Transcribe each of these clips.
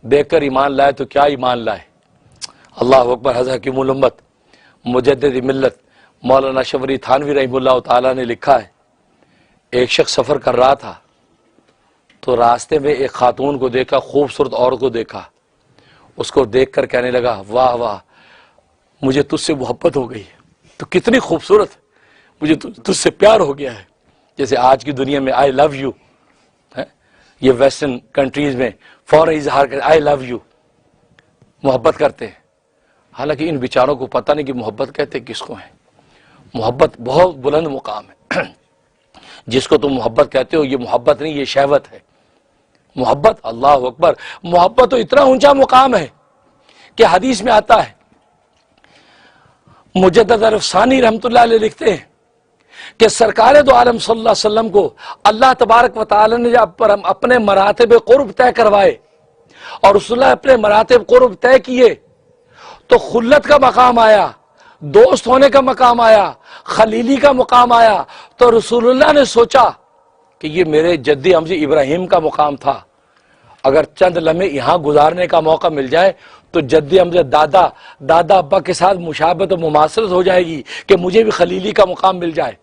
دیکھ کر ایمان لائے تو کیا ایمان لائے۔ اللہ اکبر۔ حضرت حکیم الامت مجدد ملت مولانا اشرف علی تھانوی رحمہ اللہ تعالیٰ نے لکھا ہے، ایک شخص سفر کر رہا تھا تو راستے میں ایک خاتون کو دیکھا، خوبصورت عورت کو دیکھا، اس کو دیکھ کر کہنے لگا واہ واہ مجھے تجھ سے محبت ہو گئی ہے، تو کتنی خوبصورت، مجھے تجھ سے پیار ہو گیا ہے۔ جیسے آج کی دنیا میں آئی لو یو، یہ ویسٹرن کنٹریز میں فوراً اظہار کرتے آئی لو یو، محبت کرتے ہیں، حالانکہ ان بیچاروں کو پتہ نہیں کہ محبت کہتے کس کو ہیں۔ محبت بہت بلند مقام ہے، جس کو تم محبت کہتے ہو یہ محبت نہیں، یہ شہوت ہے۔ محبت، اللہ اکبر، محبت تو اتنا اونچا مقام ہے کہ حدیث میں آتا ہے، مجدد عرفسانی رحمۃ اللہ علیہ لکھتے ہیں کہ سرکار دو عالم صلی اللہ علیہ وسلم کو اللہ تبارک و تعالی نے جب اپنے مراتب قرب طے کروائے اور رسول اللہ اپنے مراتب قرب طے کیے تو خلت کا مقام آیا، دوست ہونے کا مقام آیا، خلیلی کا مقام آیا، تو رسول اللہ نے سوچا کہ یہ میرے جدی امجد ابراہیم کا مقام تھا، اگر چند لمحے یہاں گزارنے کا موقع مل جائے تو جدی امجد دادا ابا کے ساتھ مشابہت و مماثلت ہو جائے گی کہ مجھے بھی خلیلی کا مقام مل جائے۔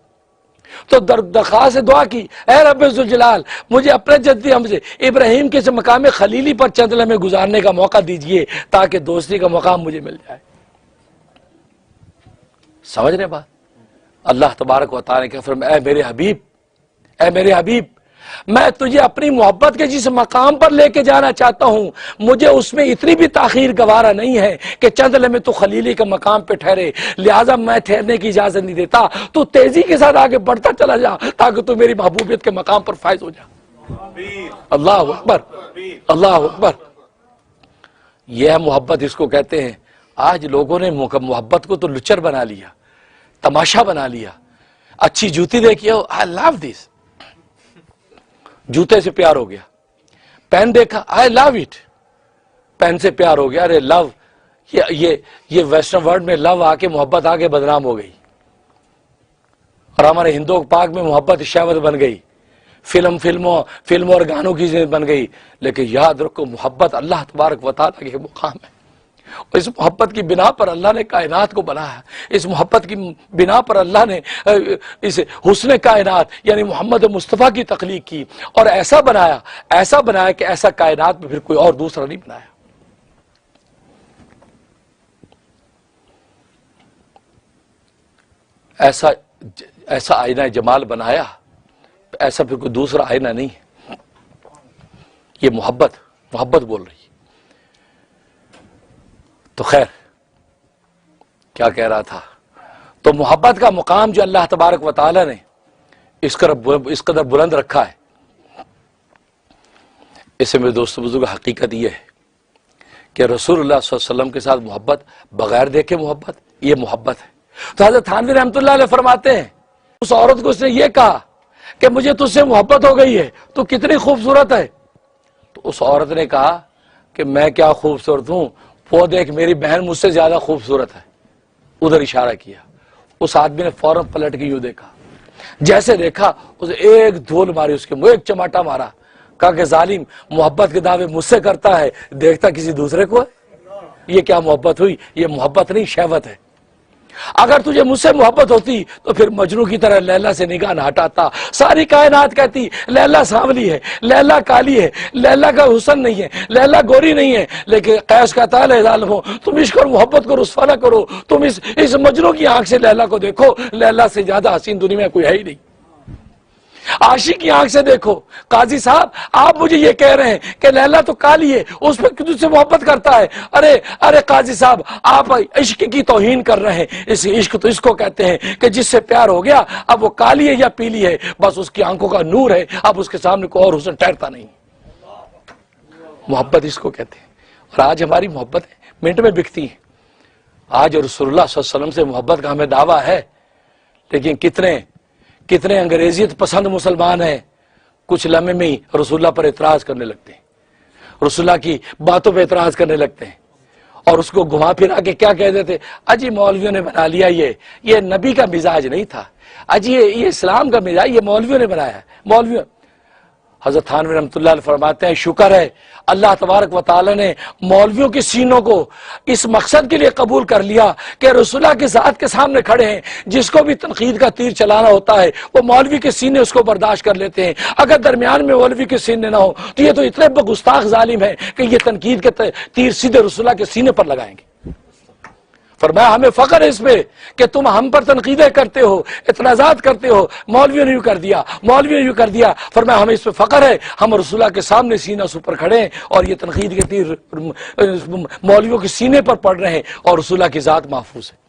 تو درخواست دعا کی، اے رب ذوالجلال مجھے اپنے جدی امجد ابراہیم کے مقام خلیلی پر چند لمحے گزارنے کا موقع دیجئے تاکہ دوستی کا مقام مجھے مل جائے۔ سمجھ رہے بات؟ اللہ تبارک و تعالیٰ نے فرمایا، اے میرے حبیب میں تجھے اپنی محبت کے جس مقام پر لے کے جانا چاہتا ہوں مجھے اس میں اتنی بھی تاخیر گوارا نہیں ہے کہ چند لمحے تو خلیلی کے مقام پہ ٹھہرے، لہٰذا میں ٹھہرنے کی اجازت نہیں دیتا، تو تیزی کے ساتھ آگے بڑھتا چلا جا تاکہ تو میری محبوبیت کے مقام پر فائز ہو جا۔ اللہ اکبر، اللہ اکبر۔ یہ ہے محبت، اس کو کہتے ہیں۔ آج لوگوں نے محبت کو تو لچر بنا لیا، تماشا بنا لیا۔ اچھی جوتی دیکھی ہو، آئی لو دس، جوتے سے پیار ہو گیا۔ پین دیکھا، آئی لو اٹ، پین سے پیار ہو گیا۔ ارے لو، یہ ویسٹرن ورلڈ میں لو آ کے محبت آ کے بدنام ہو گئی، اور ہمارے ہندو پاک میں محبت شہوت بن گئی، فلموں اور گانوں کی چیز بن گئی۔ لیکن یاد رکھو محبت اللہ تبارک و تعالیٰ کے مقام ہے، اور اس محبت کی بنا پر اللہ نے کائنات کو بنایا، اس محبت کی بنا پر اللہ نے اس حسن کائنات یعنی محمد مصطفیٰ کی تخلیق کی، اور ایسا بنایا کہ ایسا کائنات میں پھر کوئی اور دوسرا نہیں بنایا۔ ایسا آئینہ جمال بنایا، ایسا پھر کوئی دوسرا آئینہ نہیں ہے۔ یہ محبت بول رہی ہے۔ تو خیر کیا کہہ رہا تھا، تو محبت کا مقام جو اللہ تبارک و تعالی نے اس قدر بلند رکھا ہے، اسے میرے دوستو بزرگ حقیقت یہ ہے کہ رسول اللہ صلی اللہ علیہ وسلم کے ساتھ محبت بغیر دیکھے محبت، یہ محبت ہے۔ تو حضرت تھانوی رحمۃ اللہ علیہ فرماتے ہیں اس عورت کو اس نے یہ کہا کہ مجھے تجھ سے محبت ہو گئی ہے، تو کتنی خوبصورت ہے۔ تو اس عورت نے کہا کہ میں کیا خوبصورت ہوں، وہ دیکھ میری بہن مجھ سے زیادہ خوبصورت ہے، ادھر اشارہ کیا۔ اس آدمی نے فوراً پلٹ کے یوں دیکھا، جیسے دیکھا اسے ایک دھول ماری، اس کے منہ ایک چماٹا مارا، کہا کہ ظالم محبت کے دعوے مجھ سے کرتا ہے، دیکھتا کسی دوسرے کو ہے۔ یہ کیا محبت ہوئی؟ یہ محبت نہیں، شہوت ہے۔ اگر تجھے مجھ سے محبت ہوتی تو پھر مجنوں کی طرح لیلا سے نگاہ نہ ہٹاتا۔ ساری کائنات کہتی لیلا سانولی ہے، لیلا کالی ہے، لیلا کا حسن نہیں ہے، لیلا گوری نہیں ہے، لیکن قیس کہتا ہے ظالمو تم عشق اور محبت کو رسوا نہ کرو، تم اس مجنوں کی آنکھ سے لیلا کو دیکھو، لیلا سے زیادہ حسین دنیا میں کوئی ہے ہی نہیں۔ عاشق کی آنکھ سے دیکھو۔ قاضی صاحب آپ مجھے یہ کہہ رہے ہیں کہ لیلا تو کالی ہے، اس پہ تجھ سے محبت کرتا ہے، ارے قاضی صاحب آپ عشق کی توہین کر رہے ہیں۔ اس عشق تو اس کو کہتے ہیں کہ جس سے پیار ہو گیا اب وہ کالی ہے یا پیلی ہے، بس اس کی آنکھوں کا نور ہے، اب اس کے سامنے کوئی اور حسن ٹھہرتا نہیں۔ محبت اس کو کہتے ہیں، اور آج ہماری محبت منٹ میں بکتی ہے۔ آج رسول اللہ صلی اللہ علیہ وسلم سے محبت کا ہمیں دعویٰ ہے، لیکن کتنے انگریزیت پسند مسلمان ہیں، کچھ لمحے میں ہی رسول اللہ پر اعتراض کرنے لگتے ہیں، رسول اللہ کی باتوں پہ اعتراض کرنے لگتے ہیں، اور اس کو گھما پھرا کے کیا کہہ دیتے، اجی مولویوں نے بنا لیا، یہ نبی کا مزاج نہیں تھا، اجی یہ اسلام کا مزاج یہ مولویوں نے بنایا ہے۔ مولویوں حضرت تھانوی رحمۃ اللہ علیہ فرماتے ہیں شکر ہے اللہ تبارک و تعالی نے مولویوں کے سینوں کو اس مقصد کے لیے قبول کر لیا کہ رسول اللہ کے ذات کے سامنے کھڑے ہیں، جس کو بھی تنقید کا تیر چلانا ہوتا ہے وہ مولوی کے سینے اس کو برداشت کر لیتے ہیں، اگر درمیان میں مولوی کے سینے نہ ہو تو یہ تو اتنے گستاخ ظالم ہے کہ یہ تنقید کے تیر سیدھے رسول اللہ کے سینے پر لگائیں گے۔ فرمایا ہمیں فخر ہے اس پہ کہ تم ہم پر تنقیدیں کرتے ہو، اعتراضات کرتے ہو، مولویوں نے یوں کر دیا، مولویوں نے یوں کر دیا۔ فرمایا ہمیں اس پہ فخر ہے، ہم رسول اللہ کے سامنے سینہ سو پر کھڑے ہیں اور یہ تنقید کے تیر مولویوں کے سینے پر پڑ رہے ہیں اور رسول اللہ کی ذات محفوظ ہے۔